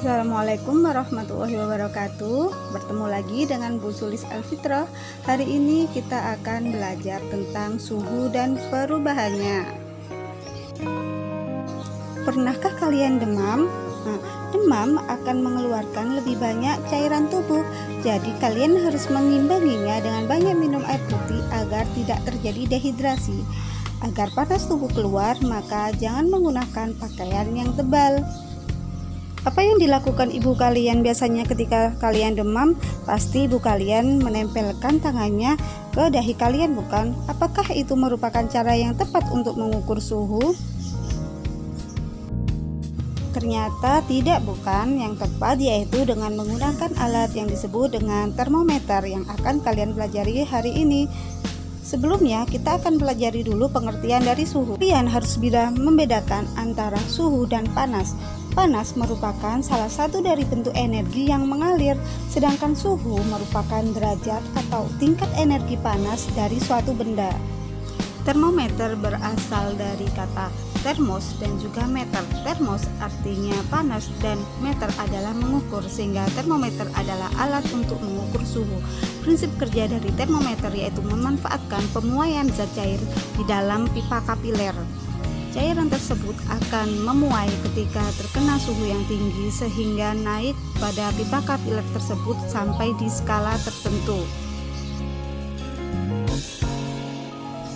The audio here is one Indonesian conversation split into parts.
Assalamualaikum warahmatullahi wabarakatuh. Bertemu lagi dengan Bu Sulis Alfitrah. Hari ini kita akan belajar tentang suhu dan perubahannya. Pernahkah kalian demam? Demam akan mengeluarkan lebih banyak cairan tubuh. Jadi kalian harus mengimbanginya dengan banyak minum air putih agar tidak terjadi dehidrasi. Agar panas tubuh keluar, maka jangan menggunakan pakaian yang tebal. Apa yang dilakukan ibu kalian biasanya ketika kalian demam? Pasti ibu kalian menempelkan tangannya ke dahi kalian, bukan? Apakah itu merupakan cara yang tepat untuk mengukur suhu? Ternyata tidak, bukan. Yang tepat yaitu dengan menggunakan alat yang disebut dengan termometer yang akan kalian pelajari hari ini. Sebelumnya kita akan pelajari dulu pengertian dari suhu. Kalian harus bisa membedakan antara suhu dan panas. Panas merupakan salah satu dari bentuk energi yang mengalir, sedangkan suhu merupakan derajat atau tingkat energi panas dari suatu benda. Termometer berasal dari kata termos dan juga meter. Termos artinya panas dan meter adalah mengukur, sehingga termometer adalah alat untuk mengukur suhu. Prinsip kerja dari termometer yaitu memanfaatkan pemuaian zat cair di dalam pipa kapiler. Cairan tersebut akan memuai ketika terkena suhu yang tinggi sehingga naik pada pipa kapiler tersebut sampai di skala tertentu.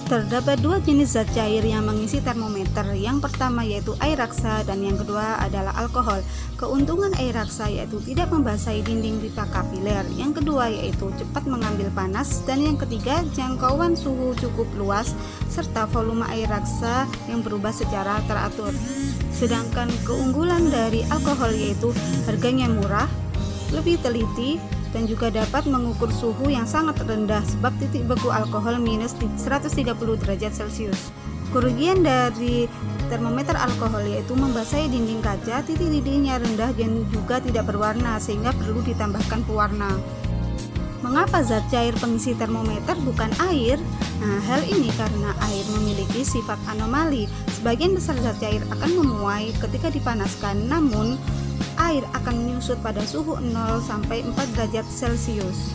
Terdapat dua jenis zat cair yang mengisi termometer. Yang pertama yaitu air raksa dan yang kedua adalah alkohol. Keuntungan air raksa yaitu tidak membasahi dinding pipa kapiler. Yang kedua yaitu cepat mengambil panas, dan yang ketiga jangkauan suhu cukup luas serta volume air raksa yang berubah secara teratur. Sedangkan keunggulan dari alkohol yaitu harganya murah, lebih teliti, dan juga dapat mengukur suhu yang sangat rendah sebab titik beku alkohol minus 130 derajat Celcius. Kerugian dari termometer alkohol yaitu membasahi dinding kaca, titik didihnya rendah dan juga tidak berwarna sehingga perlu ditambahkan pewarna. Mengapa zat cair pengisi termometer bukan air? Hal ini karena air memiliki sifat anomali. Sebagian besar zat cair akan memuai ketika dipanaskan, namun air akan menyusut pada suhu 0 sampai 4 derajat Celcius.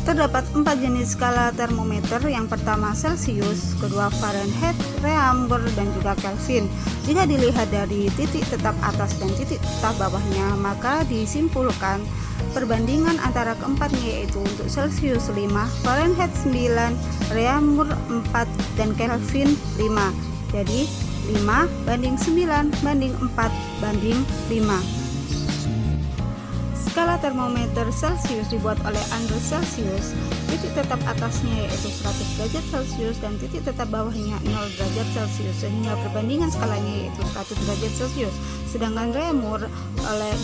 Terdapat 4 jenis skala termometer. Yang pertama Celcius, kedua Fahrenheit, Reaumur, dan juga Kelvin. Jika dilihat dari titik tetap atas dan titik tetap bawahnya, maka disimpulkan perbandingan antara keempatnya yaitu untuk Celcius 5, Fahrenheit 9, Reaumur 4, dan Kelvin 5. Jadi 5 banding 9 banding 4 banding 5. Skala termometer Celcius dibuat oleh Andre Celsius. Titik tetap atasnya yaitu 100 derajat Celcius dan titik tetap bawahnya 0 derajat Celcius, sehingga perbandingan skalanya yaitu 100 derajat Celcius. Sedangkan Reaumur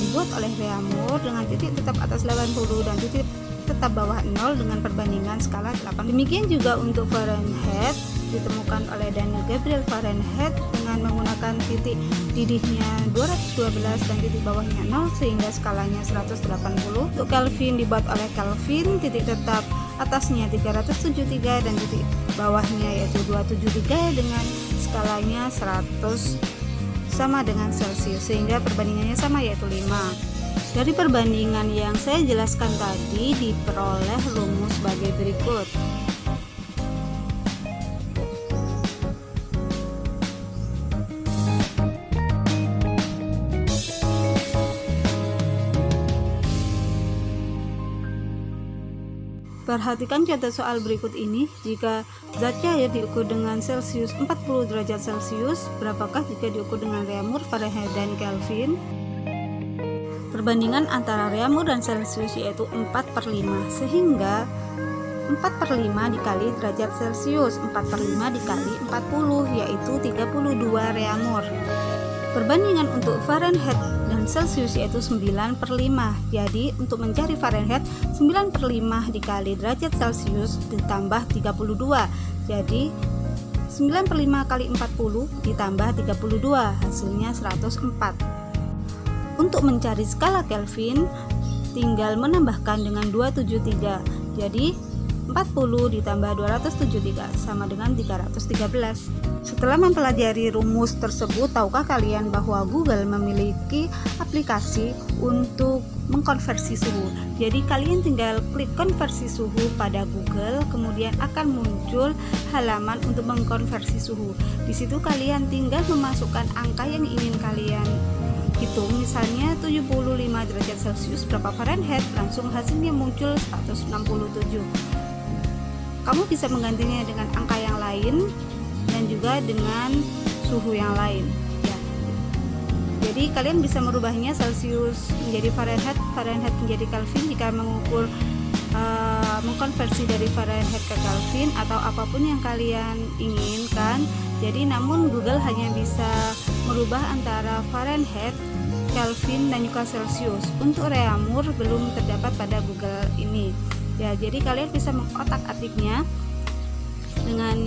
dibuat oleh Reaumur dengan titik tetap atas 80 dan titik tetap bawah 0 dengan perbandingan skala 8. Demikian juga untuk Fahrenheit, ditemukan oleh Daniel Gabriel Fahrenheit dengan menggunakan titik didihnya 212 dan titik bawahnya 0 sehingga skalanya 180. Untuk Kelvin dibuat oleh Kelvin, titik tetap atasnya 373 dan titik bawahnya yaitu 273 dengan skalanya 100 sama dengan Celcius, sehingga perbandingannya sama yaitu 5. Dari perbandingan yang saya jelaskan tadi diperoleh rumus sebagai berikut. Perhatikan contoh soal berikut ini. Jika zat cair diukur dengan Celcius 40 derajat Celcius, berapakah jika diukur dengan Reaumur, Fahrenheit, dan Kelvin? Perbandingan antara Reaumur dan Celcius yaitu 4/5, sehingga 4/5 dikali derajat Celcius, 4/5 dikali 40 yaitu 32 Reaumur. Perbandingan untuk Fahrenheit dan Celcius yaitu 9/5. Jadi untuk mencari Fahrenheit, 9/5 dikali derajat Celcius ditambah 32. Jadi 9/5 kali 40 ditambah 32, hasilnya 104. Untuk mencari skala Kelvin, tinggal menambahkan dengan 273. Jadi 240 ditambah 273 sama dengan 313. Setelah mempelajari rumus tersebut, tahukah kalian bahwa Google memiliki aplikasi untuk mengkonversi suhu? Jadi kalian tinggal klik konversi suhu pada Google, kemudian akan muncul halaman untuk mengkonversi suhu. Di situ kalian tinggal memasukkan angka yang ingin kalian hitung, misalnya 75 derajat Celcius berapa Fahrenheit, langsung hasilnya muncul 167. Kamu bisa menggantinya dengan angka yang lain dan juga dengan suhu yang lain ya. Jadi kalian bisa merubahnya Celcius menjadi Fahrenheit, Fahrenheit menjadi Kelvin jika mengkonversi dari Fahrenheit ke Kelvin atau apapun yang kalian inginkan. Jadi namun Google hanya bisa merubah antara Fahrenheit, Kelvin dan juga Celcius. Untuk Reaumur belum terdapat pada Google ini. Ya, jadi kalian bisa mengotak-atiknya dengan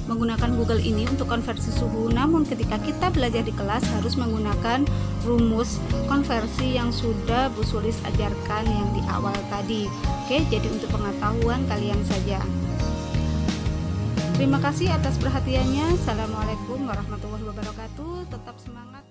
menggunakan Google ini untuk konversi suhu. Namun ketika kita belajar di kelas harus menggunakan rumus konversi yang sudah Bu Sulis ajarkan yang di awal tadi. Oke, jadi untuk pengetahuan kalian saja. Terima kasih atas perhatiannya. Assalamualaikum warahmatullahi wabarakatuh. Tetap semangat.